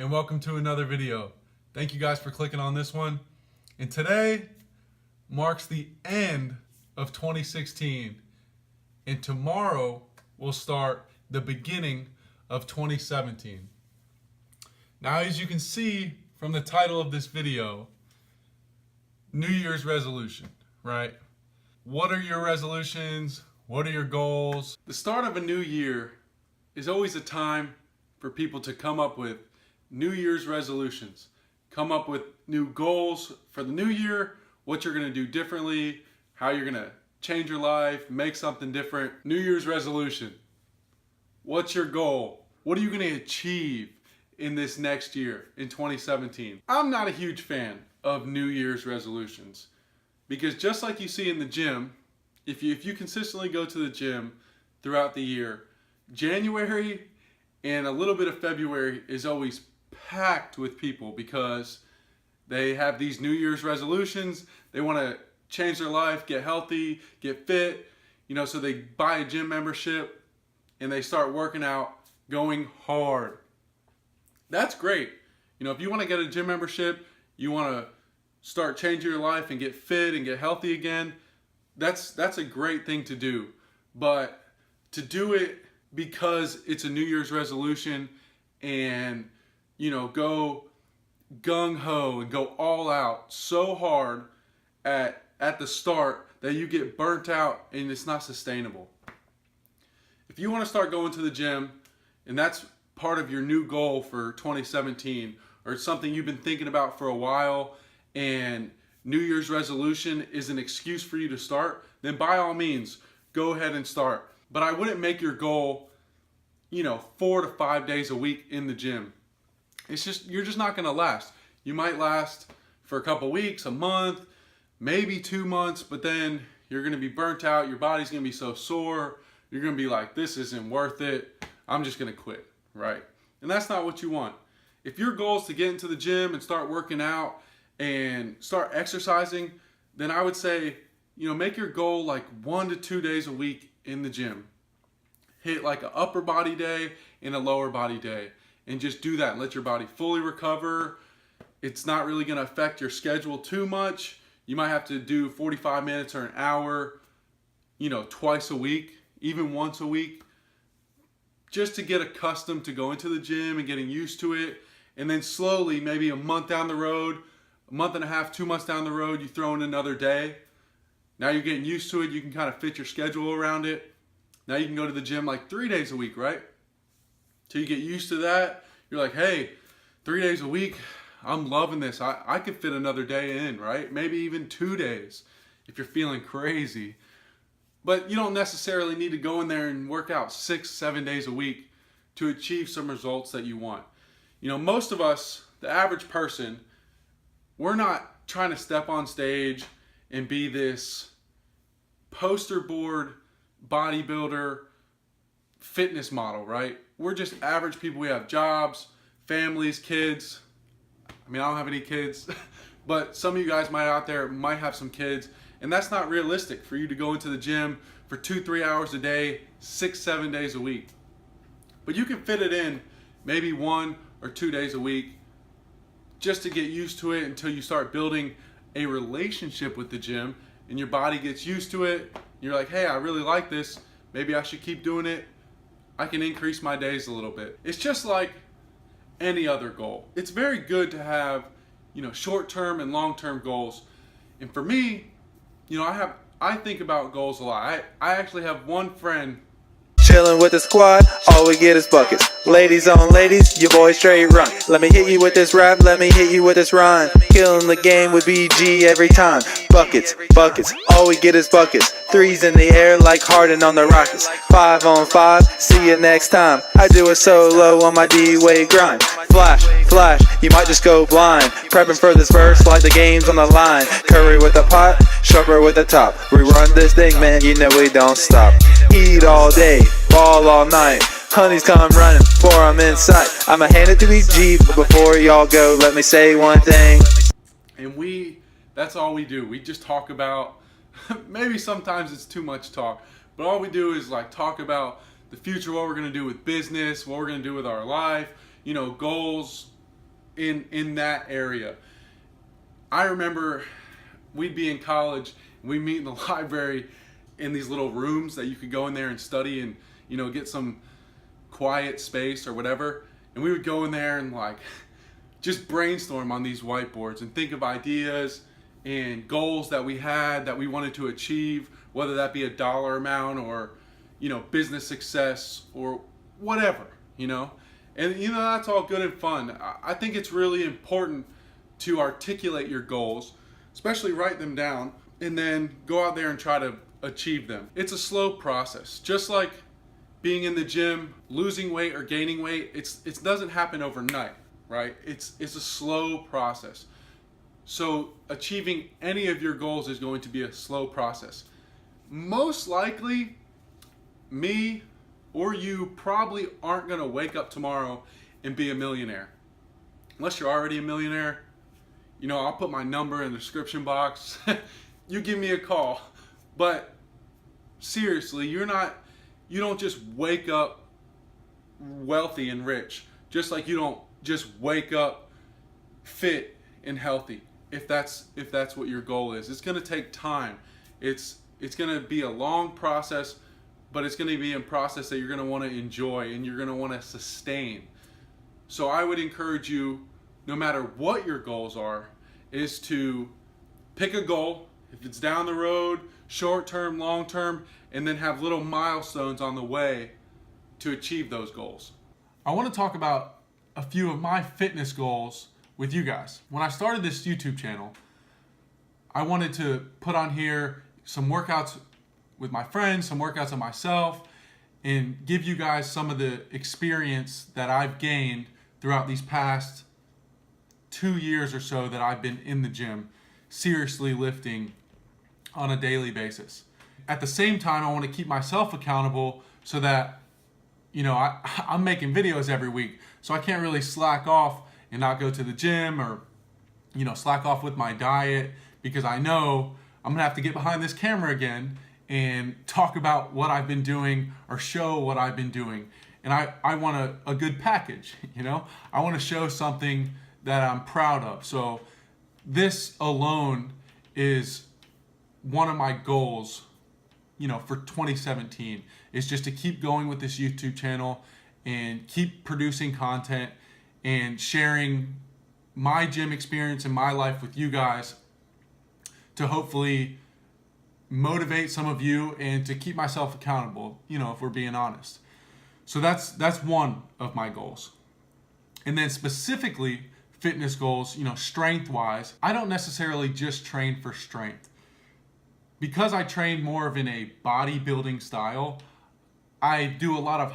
and welcome to another video. Thank you guys for clicking on this one. And today marks the end of 2016, and tomorrow will start the beginning of 2017. Now, as you can see from the title of this video, New Year's resolution, right? What are your resolutions? What are your goals? The start of a new year is always a time for people to come up with New Year's resolutions, come up with new goals for the new year, what you're going to do differently, how you're going to change your life, make something different. New Year's resolution. What's your goal? What are you going to achieve in this next year, in 2017? I'm not a huge fan of New Year's resolutions because just like you see in the gym, if you consistently go to the gym throughout the year, January and a little bit of February is always packed with people because they have these New Year's resolutions. They want to change their life, get healthy, get fit, so they buy a gym membership and they start working out, going hard. That's great. If you want to get a gym membership, you want to start changing your life and get fit and get healthy again, that's a great thing to do. But to do it because it's a New Year's resolution and go gung-ho and go all out so hard at the start that you get burnt out and it's not sustainable. If you want to start going to the gym and that's part of your new goal for 2017, or it's something you've been thinking about for a while and New Year's resolution is an excuse for you to start, then by all means, go ahead and start. But I wouldn't make your goal, 4 to 5 days a week in the gym. You're just not going to last. You might last for a couple weeks, a month, maybe 2 months, but then you're going to be burnt out. Your body's going to be so sore. You're going to be like, this isn't worth it. I'm just going to quit, right? And that's not what you want. If your goal is to get into the gym and start working out and start exercising, then I would say, make your goal like 1 to 2 days a week in the gym. Hit like an upper body day and a lower body day. And just do that and let your body fully recover. It's not really going to affect your schedule too much. You might have to do 45 minutes or an hour, twice a week, even once a week, just to get accustomed to going to the gym and getting used to it. And then slowly, maybe a month down the road, a month and a half, 2 months down the road, you throw in another day. Now you're getting used to it. You can kind of fit your schedule around it. Now you can go to the gym like 3 days a week, right? Till you get used to that, you're like, hey, 3 days a week, I'm loving this. I could fit another day in, right? Maybe even 2 days if you're feeling crazy. But you don't necessarily need to go in there and work out 6, 7 days a week to achieve some results that you want. Most of us, the average person, we're not trying to step on stage and be this poster board bodybuilder fitness model, right? We're just average people. We have jobs, families, kids. I don't have any kids, but some of you guys out there might have some kids, and that's not realistic for you to go into the gym for 2-3 hours a day, 6-7 days a week. But you can fit it in maybe 1 or 2 days a week just to get used to it until you start building a relationship with the gym and your body gets used to it. You're like, hey, I really like this. Maybe I should keep doing it. I can increase my days a little bit. It's just like any other goal. It's very good to have, short-term and long-term goals. And for me, I think about goals a lot. I actually have one friend. Chillin' with the squad, all we get is buckets. Ladies on ladies, your boy straight run. Let me hit you with this rap, let me hit you with this rhyme. Killing the game with BG every time. Buckets, buckets, all we get is buckets. Threes in the air like Harden on the Rockets. 5 on 5, see you next time. I do it solo on my D-Wade grind. Flash, flash, you might just go blind. Prepping for this verse like the game's on the line. Curry with the pot, Sharper with the top. We run this thing, man, we don't stop. Eat all day, ball all night. Honeys come running before I'm inside. I'ma hand it to BG, but before y'all go, let me say one thing. And that's all we do. We just talk about, maybe sometimes it's too much talk, but all we do is like talk about the future, what we're gonna do with business, what we're gonna do with our life, goals, in that area. I remember we'd be in college and we'd meet in the library in these little rooms that you could go in there and study and, you know, get some quiet space or whatever. And we would go in there and like just brainstorm on these whiteboards and think of ideas and goals that we had that we wanted to achieve, whether that be a dollar amount or, you know, business success or whatever, you know. And, you know, that's all good and fun. I think it's really important to articulate your goals, especially write them down, and then go out there and try to achieve them. It's a slow process. Just like being in the gym, losing weight or gaining weight, it doesn't happen overnight, right? It's a slow process. So achieving any of your goals is going to be a slow process. Most likely, me or you probably aren't going to wake up tomorrow and be a millionaire. Unless you're already a millionaire, you know, I'll put my number in the description box. You give me a call. But seriously, you don't just wake up wealthy and rich. Just like you don't just wake up fit and healthy. If that's what your goal is. It's going to take time. It's going to be a long process, but it's going to be a process that you're going to want to enjoy and you're going to want to sustain. So I would encourage you, no matter what your goals are, is to pick a goal. If it's down the road, short term, long term, and then have little milestones on the way to achieve those goals. I want to talk about a few of my fitness goals with you guys. When I started this YouTube channel, I wanted to put on here some workouts with my friends, some workouts of myself, and give you guys some of the experience that I've gained throughout these past 2 years or so that I've been in the gym, seriously lifting on a daily basis. At the same time, I want to keep myself accountable so that, you know, I'm making videos every week, so I can't really slack off and not go to the gym or, you know, slack off with my diet, because I know I'm gonna have to get behind this camera again and talk about what I've been doing or show what I've been doing. And I want a good package, you know? I want to show something that I'm proud of. So this alone is one of my goals, you know, for 2017, is just to keep going with this YouTube channel and keep producing content and sharing my gym experience and my life with you guys to hopefully motivate some of you and to keep myself accountable, you know, if we're being honest. So that's one of my goals. And then specifically fitness goals, you know, strength wise, I don't necessarily just train for strength. Because I train more of in a bodybuilding style, I do a lot of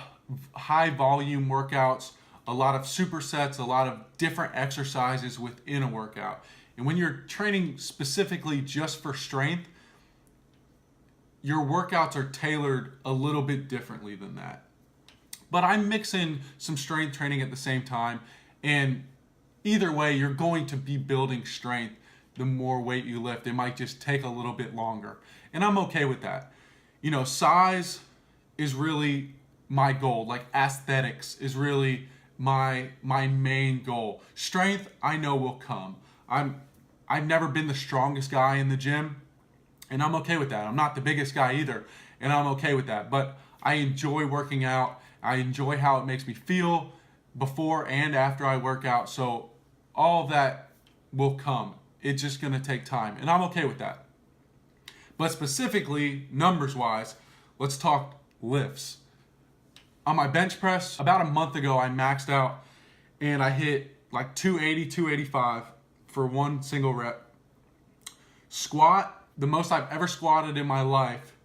high volume workouts, a lot of supersets, a lot of different exercises within a workout. And when you're training specifically just for strength, your workouts are tailored a little bit differently than that. But I'm mixing some strength training at the same time, and either way, you're going to be building strength the more weight you lift. It might just take a little bit longer, and I'm okay with that. You know, size is really my goal. Like aesthetics is really my main goal. Strength, I know will come. I've never been the strongest guy in the gym, and I'm okay with that. I'm not the biggest guy either, and I'm okay with that. But I enjoy working out. I enjoy how it makes me feel before and after I work out. So all of that will come. It's just going to take time, and I'm okay with that. But specifically, numbers-wise, let's talk lifts. On my bench press, about a month ago, I maxed out, and I hit like 280, 285 for one single rep. Squat, the most I've ever squatted in my life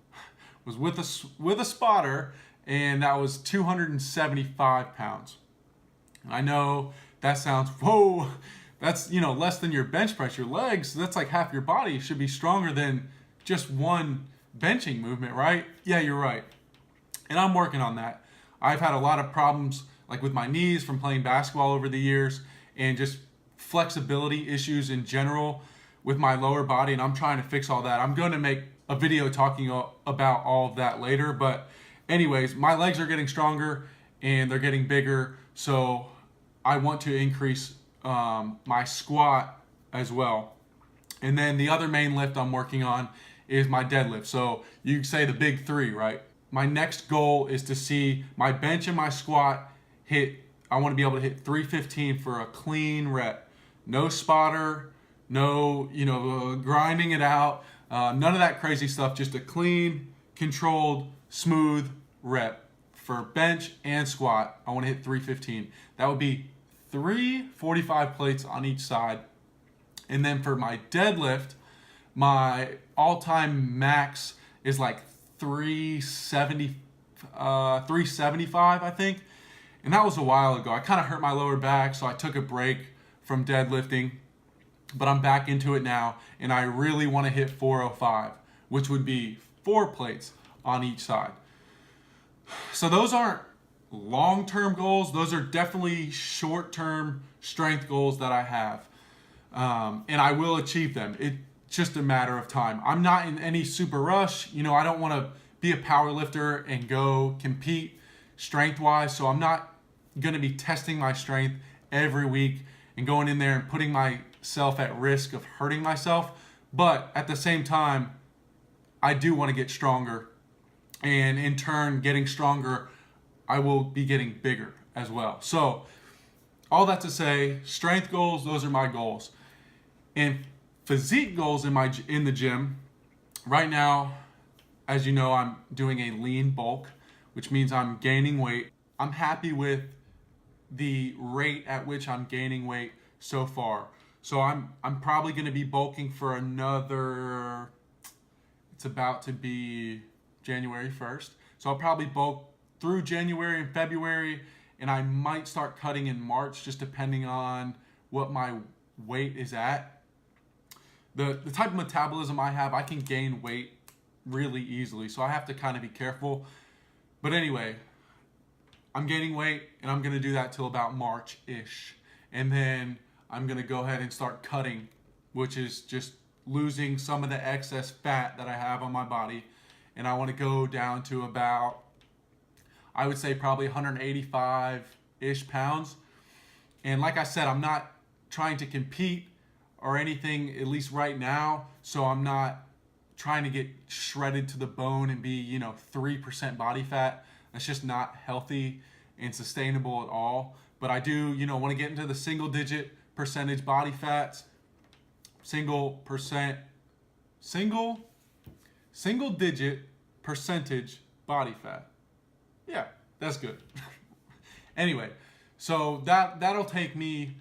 was with a spotter, and that was 275 pounds. I know that sounds, whoa, that's, you know, less than your bench press. Your legs, that's like half your body, should be stronger than just one benching movement, right? Yeah, you're right. And I'm working on that. I've had a lot of problems like with my knees from playing basketball over the years, and just flexibility issues in general with my lower body, and I'm trying to fix all that. I'm going to make a video talking about all of that later, but anyways, my legs are getting stronger and they're getting bigger, so I want to increase my squat as well. And then the other main lift I'm working on is my deadlift. So you can say the big three, right? My next goal is to see my bench and my squat hit. I want to be able to hit 315 for a clean rep. No spotter, no, grinding it out. None of that crazy stuff. Just a clean, controlled, smooth rep for bench and squat. I want to hit 315. That would be 345 plates on each side. And then for my deadlift, my all-time max is like 375, I think. And that was a while ago. I kind of hurt my lower back, so I took a break from deadlifting. But I'm back into it now, and I really want to hit 405, which would be 4 plates on each side. So those aren't long-term goals. Those are definitely short-term strength goals that I have. And I will achieve them. It's just a matter of time. I'm not in any super rush. I don't want to be a power lifter and go compete strength-wise. So I'm not going to be testing my strength every week and going in there and putting myself at risk of hurting myself. But at the same time, I do want to get stronger. And in turn, getting stronger, I will be getting bigger as well. So all that to say, strength goals, those are my goals. And physique goals in the gym, right now, as you know, I'm doing a lean bulk, which means I'm gaining weight. I'm happy with the rate at which I'm gaining weight so far. So I'm probably going to be bulking for another, it's about to be January 1st. So I'll probably bulk through January and February, and I might start cutting in March, just depending on what my weight is at. The type of metabolism I have, I can gain weight really easily, so I have to kind of be careful. But anyway, I'm gaining weight, and I'm going to do that till about March-ish. And then I'm going to go ahead and start cutting, which is just losing some of the excess fat that I have on my body. And I want to go down to about, I would say probably 185-ish pounds. And like I said, I'm not trying to compete or anything, at least right now. So I'm not trying to get shredded to the bone and be, 3% body fat. That's just not healthy and sustainable at all. But I do, want to get into the single digit percentage body fats, single digit percentage body fat. Yeah, that's good. Anyway, so that'll take me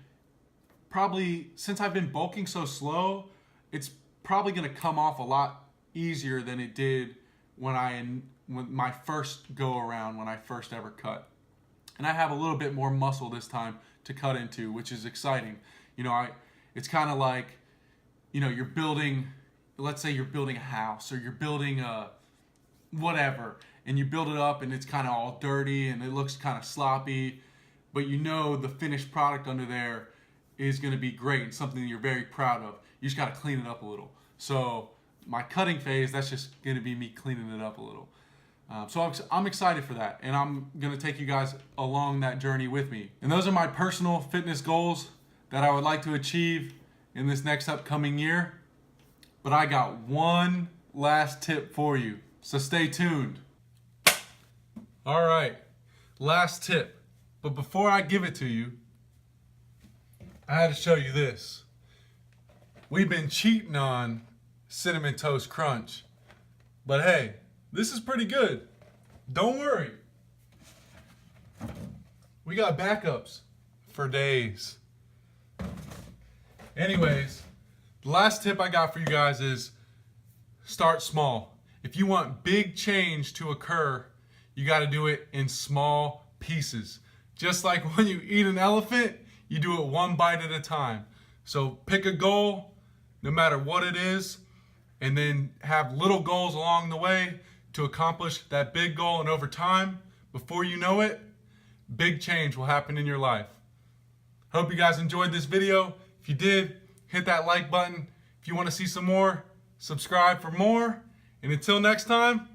probably, since I've been bulking so slow, it's probably going to come off a lot easier than it did when my first go around, when I first ever cut. And I have a little bit more muscle this time to cut into, which is exciting. It's kind of like, you're building, let's say you're building a house, or you're building a whatever, and you build it up and it's kind of all dirty and it looks kind of sloppy, but the finished product under there is going to be great and something that you're very proud of. You just got to clean it up a little. So my cutting phase, that's just going to be me cleaning it up a little. So I'm excited for that, and I'm going to take you guys along that journey with me. And those are my personal fitness goals that I would like to achieve in this next upcoming year. But I got one last tip for you, so stay tuned. All right, last tip. But before I give it to you, I had to show you this. We've been cheating on Cinnamon Toast Crunch, but hey, this is pretty good. Don't worry. We got backups for days. Anyways, the last tip I got for you guys is start small. If you want big change to occur, you got to do it in small pieces. Just like when you eat an elephant, you do it one bite at a time. So pick a goal, no matter what it is, and then have little goals along the way to accomplish that big goal. And over time, before you know it, big change will happen in your life. Hope you guys enjoyed this video. If you did, hit that like button. If you want to see some more, subscribe for more. And until next time,